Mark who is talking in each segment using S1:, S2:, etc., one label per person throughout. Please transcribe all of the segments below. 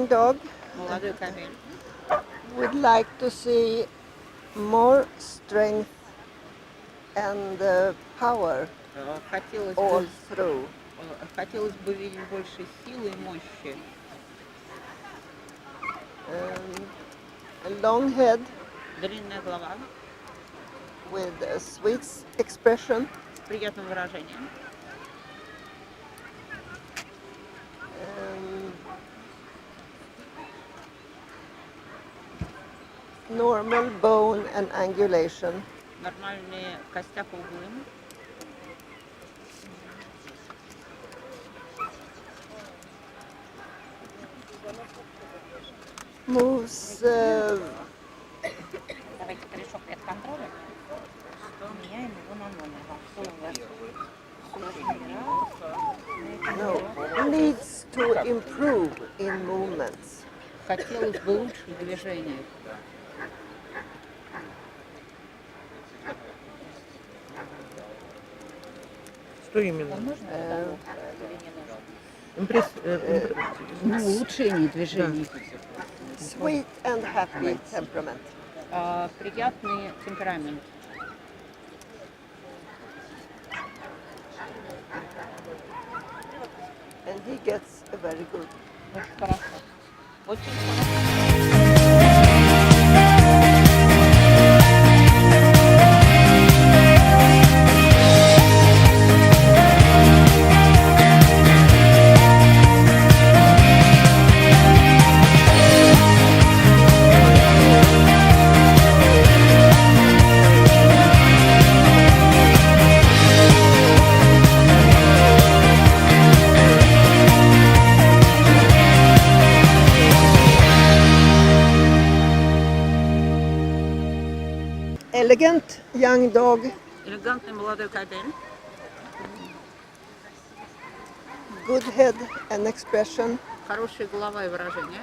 S1: young dog
S2: молодой кобель,
S1: would like to see more strength and power
S2: хотелось
S1: all
S2: бы,
S1: through.
S2: хотелось бы видеть больше силы и мощи.
S1: A long head
S2: Длинная голова
S1: with a sweet expression.
S2: с приятным выражением.
S1: Normal bone and angulation.
S2: Нормальные костяк углым.
S1: Moves
S2: Давайте корешок от контроля. Меняем его на номер.
S1: needs to improve in movements.
S2: Хотелось бы лучше в движениях.
S3: Что именно?
S2: Улучшение движений.
S1: Sweet and happy temperament.
S2: Приятный темперамент.
S1: And he gets a very good.
S2: Очень хорошо. Очень хорошо.
S1: Elegant young dog
S2: Элегантный молодой кобель.
S1: good head and expression,
S2: Хорошая голова и выражение.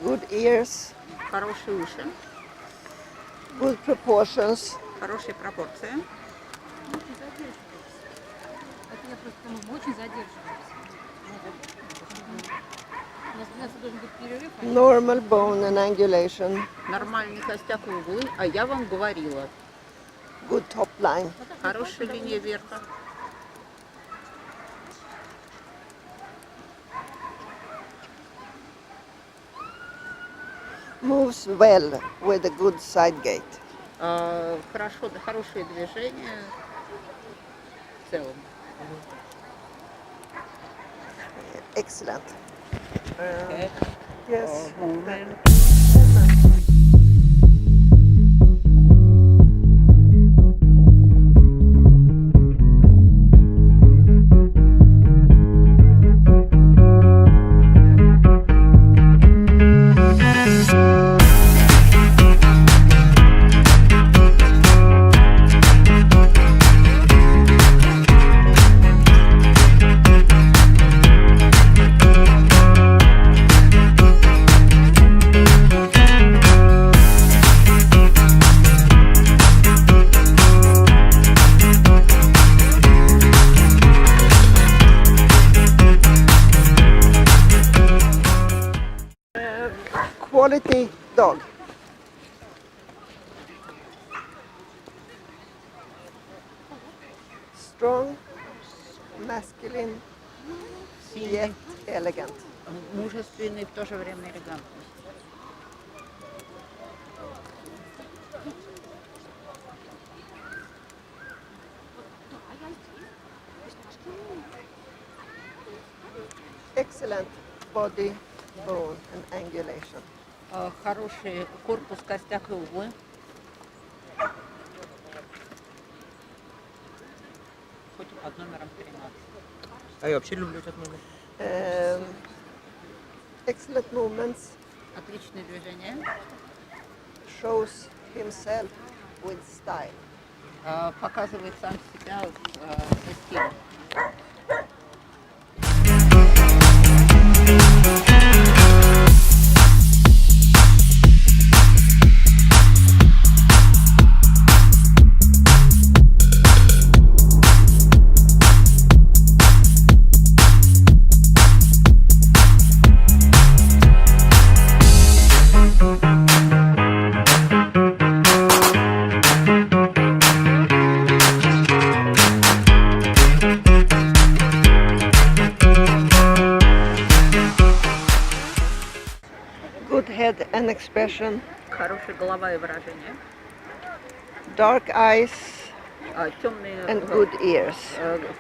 S1: good ears,
S2: Хорошие уши.
S1: good proportions,
S2: Хорошие пропорции.
S4: Это я просто мы очень задерживаемся. У нас 12 должен быть перерыв.
S1: normal bone and angulation,
S2: Нормальный костяк и углы. А я вам говорила.
S1: good top line.
S2: Хорошая линия верха.
S1: Moves well with a good side gait.
S2: Хорошее движение в целом.
S1: Excellent.
S2: Okay.
S1: Yes.
S2: Movement.
S1: Quality dog. Strong, masculine, yet elegant.
S2: Мужественный, в то же время элегантный.
S1: Excellent body, bone and angulation.
S2: Хороший корпус, костяк и углы. Хоть и под номером 13.
S3: А я вообще люблю этот номер.
S1: Excellent movements,
S2: Отличное движение.
S1: shows himself with style.
S2: Показывает сам себя со стилем.
S1: Good head and expression.
S2: Хорошая голова и выражение.
S1: Dark eyes
S2: Темные,
S1: and good ears.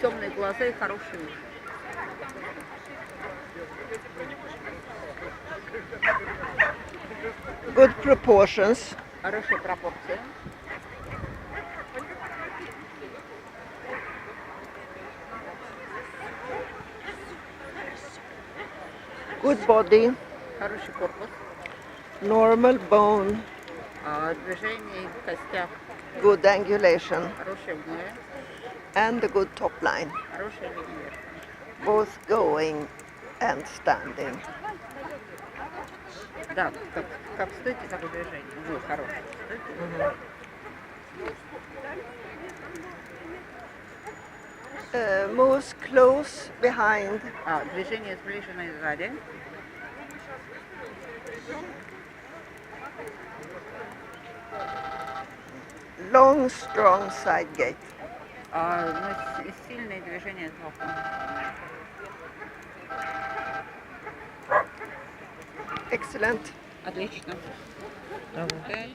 S2: темные глаза и хороший уши.
S1: Good proportions.
S2: Хорошая пропорция.
S1: Good body.
S2: Хороший корпус.
S1: Normal bone.
S2: Движение в костях.
S1: Good angulation.
S2: Хорошая углы.
S1: And a good top line.
S2: Хорошая линия.
S1: Both going and standing.
S2: Да, как в стойке, так и в движении. Углы хорошие.
S1: Moves close behind.
S2: Движение сближенное сзади.
S1: Long, strong side gait.
S2: Сильные движения сбоку.
S1: Excellent.
S2: Отлично.
S3: Давай.